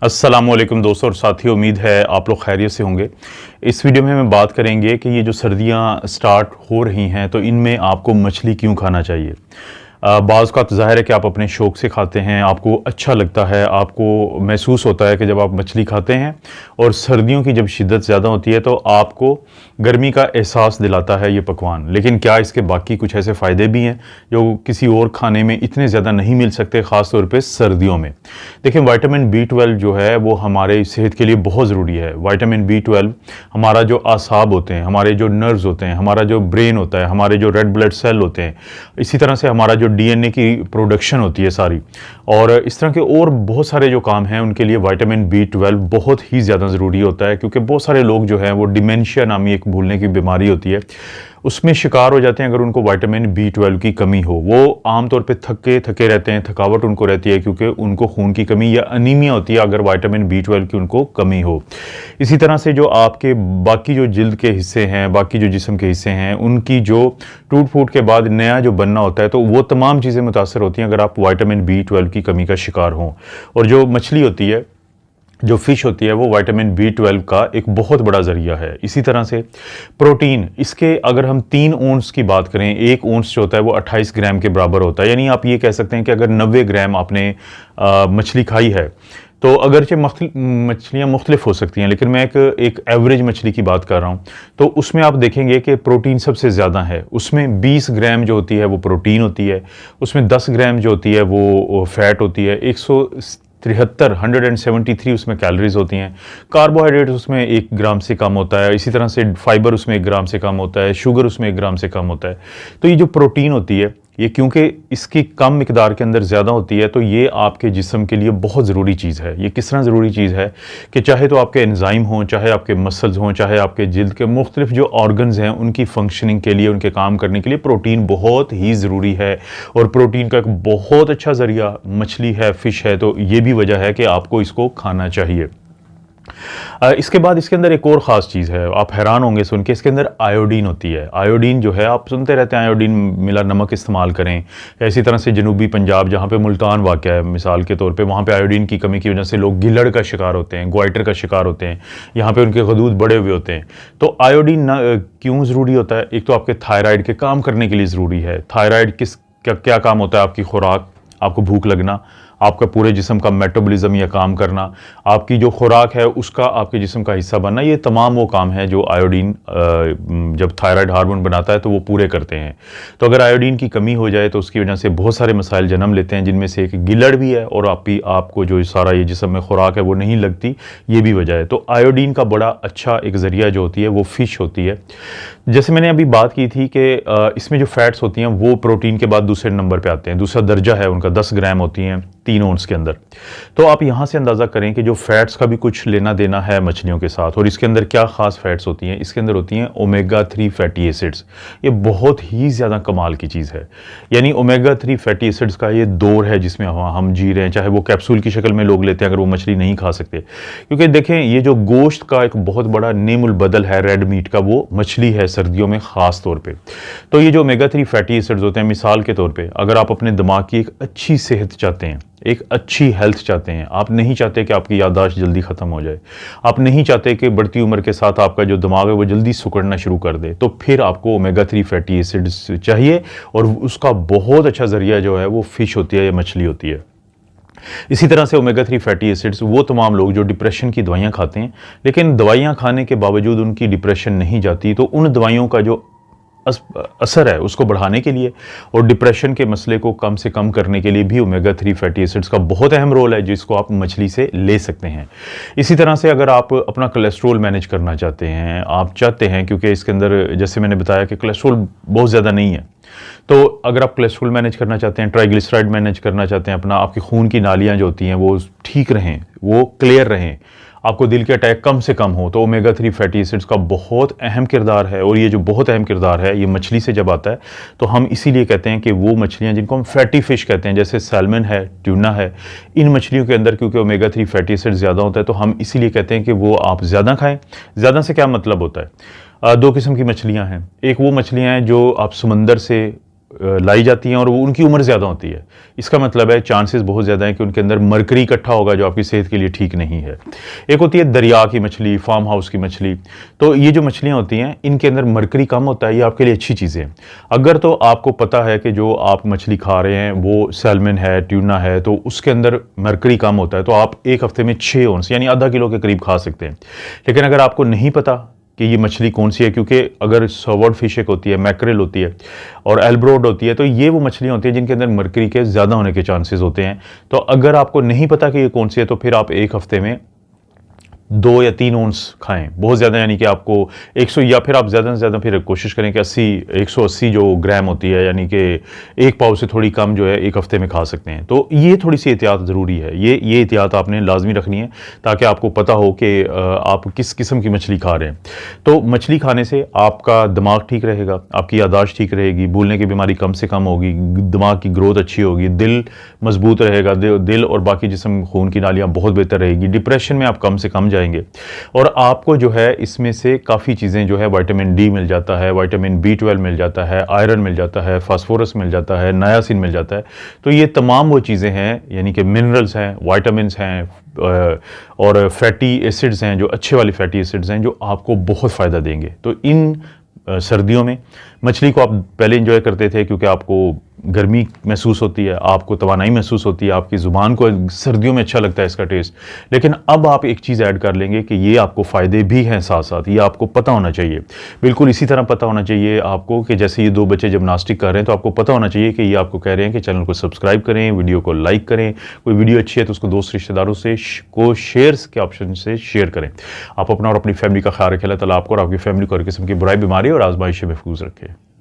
अस्सलामुअलैकुम दोस्तों और साथियों, उम्मीद है आप लोग खैरियत से होंगे। इस वीडियो में हम बात करेंगे कि ये जो सर्दियां स्टार्ट हो रही हैं तो इनमें आपको मछली क्यों खाना चाहिए। बाज़ का तो ज़ाहिर है कि आप अपने शौक़ से खाते हैं, आपको अच्छा लगता है, आपको महसूस होता है कि जब आप मछली खाते हैं और सर्दियों की जब शिद्दत ज़्यादा होती है तो आपको गर्मी का एहसास दिलाता है ये पकवान। लेकिन क्या इसके बाकी कुछ ऐसे फ़ायदे भी हैं जो किसी और खाने में इतने ज़्यादा नहीं मिल सकते, ख़ास तौर पे सर्दियों में। देखिए, विटामिन B12 जो है वो हमारे सेहत के लिए बहुत ज़रूरी है। विटामिन B12 हमारा जो आसाब होते हैं, हमारे जो नर्व्स होते हैं, हमारा जो ब्रेन होता है, हमारे जो रेड ब्लड सेल होते हैं, इसी तरह से हमारा जो DNA की प्रोडक्शन होती है सारी, और इस तरह के और बहुत सारे जो काम हैं उनके लिए विटामिन B12 बहुत ही ज़्यादा ज़रूरी होता है। क्योंकि बहुत सारे लोग जो हैं वो डिमेंशिया नामी एक भूलने की बीमारी होती है, उसमें शिकार हो जाते हैं अगर उनको विटामिन B12 की कमी हो। वो आमतौर पे थके थके रहते हैं, थकावट उनको रहती है क्योंकि उनको खून की कमी या अनीमिया होती है अगर विटामिन B12 की उनको कमी हो। इसी तरह से जो आपके बाकी जो जिल्द के हिस्से हैं, बाकी जो जिस्म के हिस्से हैं, उनकी जो टूट फूट के बाद नया जो बनना होता है, तो वो तमाम चीज़ें मुतासर होती हैं अगर आप विटामिन B12 की कमी का शिकार हों। और जो मछली होती है, जो फ़िश होती है, वो विटामिन B12 का एक बहुत बड़ा ज़रिया है। इसी तरह से प्रोटीन, इसके अगर हम 3 औंस की बात करें, 1 औंस जो होता है वो 28 ग्राम के बराबर होता है। यानी आप ये कह सकते हैं कि अगर 90 ग्राम आपने मछली खाई है तो अगरचे मछलियाँ मुख्तलिफ हो सकती हैं, लेकिन मैं एक एवरेज मछली की बात कर रहा हूँ, तो उसमें आप देखेंगे कि प्रोटीन सबसे ज़्यादा है। उसमें 20 ग्राम जो होती है वो प्रोटीन होती है, उसमें 10 ग्राम जो होती है वो फैट होती है, 173 उसमें कैलोरीज होती हैं, कार्बोहाइड्रेट उसमें 1 ग्राम से कम होता है, इसी तरह से फाइबर उसमें 1 ग्राम से कम होता है, शुगर उसमें 1 ग्राम से कम होता है। तो ये जो प्रोटीन होती है, ये क्योंकि इसकी कम मिकदार के अंदर ज़्यादा होती है, तो ये आपके जिस्म के लिए बहुत ज़रूरी चीज़ है। ये किस तरह ज़रूरी चीज़ है कि चाहे तो आपके एंजाइम हों, चाहे आपके मसल्स हों, चाहे आपके जिल्द के मुख्तलिफ जो ऑर्गन्स हैं, उनकी फंक्शनिंग के लिए, उनके काम करने के लिए प्रोटीन बहुत ही ज़रूरी है। और प्रोटीन का एक बहुत अच्छा ज़रिया मछली है, फ़िश है, तो ये भी वजह है कि आपको इसको खाना चाहिए। इसके बाद इसके अंदर एक और ख़ास चीज़ है, आप हैरान होंगे सुन के, इसके अंदर आयोडीन होती है। आयोडीन जो है, आप सुनते रहते हैं आयोडीन मिला नमक इस्तेमाल करें। इसी तरह से जनूबी पंजाब, जहाँ पे मुल्तान वाक़या है मिसाल के तौर पे, वहाँ पे आयोडीन की कमी की वजह से लोग गिलड़ का शिकार होते हैं, ग्वाइटर का शिकार होते हैं, यहाँ पे उनके गदूद बड़े हुए होते हैं। तो आयोडीन क्यों ज़रूरी होता है? एक तो आपके थायराइड के काम करने के लिए ज़रूरी है। थायराइड क्या काम होता है? आपकी खुराक, आपको भूख लगना, आपका पूरे जिस्म का मेटाबॉलिज्म या काम करना, आपकी जो खुराक है उसका आपके जिस्म का हिस्सा बनना, ये तमाम वो काम है जो आयोडीन जब थायराइड हार्मोन बनाता है तो वो पूरे करते हैं। तो अगर आयोडीन की कमी हो जाए तो उसकी वजह से बहुत सारे मसाइल जन्म लेते हैं, जिनमें से एक गिलड़ भी है, और आपको जो सारा ये जिस्म में खुराक है वो नहीं लगती, ये भी वजह है। तो आयोडीन का बड़ा अच्छा एक ज़रिया जो होती है वो फ़िश होती है। जैसे मैंने अभी बात की थी कि इसमें जो फैट्स होती हैं वो प्रोटीन के बाद दूसरे नंबर पे आते हैं, दूसरा दर्जा है उनका, 10 ग्राम होती हैं 3 औंस के अंदर। तो आप यहाँ से अंदाज़ा करें कि जो फैट्स का भी कुछ लेना देना है मछलियों के साथ। और इसके अंदर क्या ख़ास फैट्स होती हैं? इसके अंदर होती हैं ओमेगा 3 फैटी एसिड्स। ये बहुत ही ज़्यादा कमाल की चीज़ है। यानी ओमेगा 3 फैटी एसिड्स का ये दौर है जिसमें हम जी रहे हैं, चाहे वो कैप्सूल की शक्ल में लोग लेते हैं अगर वो मछली नहीं खा सकते। क्योंकि देखें, ये जो गोश्त का एक बहुत बड़ा नेमुल बदल है रेड मीट का, वो मछली है सर्दियों में ख़ास तौर पर। तो ये जो ओमेगा 3 फैटी एसिड्स होते हैं, मिसाल के तौर पर अगर आप अपने दिमाग की एक अच्छी सेहत चाहते हैं, एक अच्छी हेल्थ चाहते हैं, आप नहीं चाहते कि आपकी याददाश्त जल्दी ख़त्म हो जाए, आप नहीं चाहते कि बढ़ती उम्र के साथ आपका जो दिमाग है वो जल्दी सिकुड़ना शुरू कर दे, तो फिर आपको ओमेगा 3 फैटी एसिड्स चाहिए। और उसका बहुत अच्छा ज़रिया जो है वो फ़िश होती है या मछली होती है। इसी तरह से ओमेगा 3 फैटी एसिड्स वो तमाम लोग जो डिप्रेशन की दवाइयाँ खाते हैं, लेकिन दवाइयाँ खाने के बावजूद उनकी डिप्रेशन नहीं जाती, तो उन दवाइयों का जो असर है उसको बढ़ाने के लिए और डिप्रेशन के मसले को कम से कम करने के लिए भी ओमेगा 3 फैटी एसिड्स का बहुत अहम रोल है, जिसको आप मछली से ले सकते हैं। इसी तरह से अगर आप अपना कोलेस्ट्रॉल मैनेज करना चाहते हैं, आप चाहते हैं, क्योंकि इसके अंदर जैसे मैंने बताया कि कोलेस्ट्रॉल बहुत ज़्यादा नहीं है, तो अगर आप कोलेस्ट्रॉल मैनेज करना चाहते हैं, ट्राइग्लिसराइड मैनेज करना चाहते हैं, अपना आपकी खून की नालियाँ जो होती हैं वो ठीक रहें, वो क्लियर रहें, आपको दिल के अटैक कम से कम हो, तो ओमेगा 3 फैटी एसिड्स का बहुत अहम किरदार है। और ये जो बहुत अहम किरदार है ये मछली से जब आता है, तो हम इसीलिए कहते हैं कि वो मछलियाँ जिनको हम फैटी फ़िश कहते हैं, जैसे सैल्मन है, ट्यूना है, इन मछलियों के अंदर क्योंकि ओमेगा 3 फैटी एसिड ज़्यादा होता है, तो हम इसीलिए कहते हैं कि वो आप ज़्यादा खाएँ। ज़्यादा से क्या मतलब होता है? 2 किस्म की मछलियाँ हैं। एक वो मछलियाँ हैं जो आप समंदर से लाई जाती हैं और वो उनकी उम्र ज़्यादा होती है। इसका मतलब है चांसेस बहुत ज़्यादा हैं कि उनके अंदर मरकरी इकट्ठा होगा जो आपकी सेहत के लिए ठीक नहीं है। एक होती है दरिया की मछली, फार्म हाउस की मछली। तो ये जो मछलियाँ होती हैं इनके अंदर मरकरी कम होता है, ये आपके लिए अच्छी चीज़ें हैं। अगर तो आपको पता है कि जो आप मछली खा रहे हैं वो सैल्मन है, ट्यूना है, तो उसके अंदर मरकरी कम होता है, तो आप एक हफ्ते में 6 औंस यानी आधा किलो के करीब खा सकते हैं। लेकिन अगर आपको नहीं पता कि ये मछली कौन सी है, क्योंकि अगर सवर्ड फिश एक होती है, मैकरेल होती है और एल्ब्रोड होती है, तो ये वो मछलियाँ होती हैं जिनके अंदर मरकरी के ज़्यादा होने के चांसेस होते हैं। तो अगर आपको नहीं पता कि ये कौन सी है तो फिर आप एक हफ्ते में 2 या 3 औंस खाएं, बहुत ज़्यादा, यानी कि आपको 100 या फिर आप ज़्यादा से ज़्यादा फिर कोशिश करें कि 180 जो ग्राम होती है, यानी कि 1 पाव से थोड़ी कम जो है एक हफ्ते में खा सकते हैं। तो ये थोड़ी सी एहतियात ज़रूरी है, ये एहतियात आपने लाजमी रखनी है ताकि आपको पता हो कि आप किस किस्म की मछली खा रहे हैं। तो मछली खाने से आपका दिमाग ठीक रहेगा, आपकी याददाश्त ठीक रहेगी, भूलने की बीमारी कम से कम होगी, दिमाग की ग्रोथ अच्छी होगी, दिल मजबूत रहेगा, दिल और बाकी जिस्म खून की नालियाँ बहुत बेहतर रहेगी, डिप्रेशन में आप कम से कम जाएंगे। और आपको जो है इसमें से काफ़ी चीज़ें जो है विटामिन डी मिल जाता है, विटामिन B12 मिल जाता है, आयरन मिल जाता है, फास्फोरस मिल जाता है, नायासिन मिल जाता है। तो ये तमाम वो चीज़ें हैं, यानी कि मिनरल्स हैं, विटामिन्स हैं और फैटी एसिड्स हैं, जो अच्छे वाली फैटी एसिड्स हैं जो आपको बहुत फ़ायदा देंगे। तो इन सर्दियों में मछली को आप पहले एंजॉय करते थे क्योंकि आपको गर्मी महसूस होती है, आपको तवानाई महसूस होती है, आपकी ज़ुबान को सर्दियों में अच्छा लगता है इसका टेस्ट। लेकिन अब आप एक चीज़ ऐड कर लेंगे कि ये आपको फ़ायदे भी हैं साथ साथ, ये आपको पता होना चाहिए। बिल्कुल इसी तरह पता होना चाहिए आपको कि जैसे ये 2 बच्चे जिमनास्टिक कर रहे हैं तो आपको पता होना चाहिए कि ये आपको कह रहे हैं कि चैनल को सब्सक्राइब करें, वीडियो को लाइक करें, कोई वीडियो अच्छी है तो उसको दोस्त रिश्तेदारों से को शेयर्स के ऑप्शन से शेयर करें। आप अपना और अपनी फैमिली का ख्याल रखें। अल्लाह ताला आपको और आपकी फैमिली को हर किस्म की बुराई, बीमारी और आजमाइश से महफूज रखे।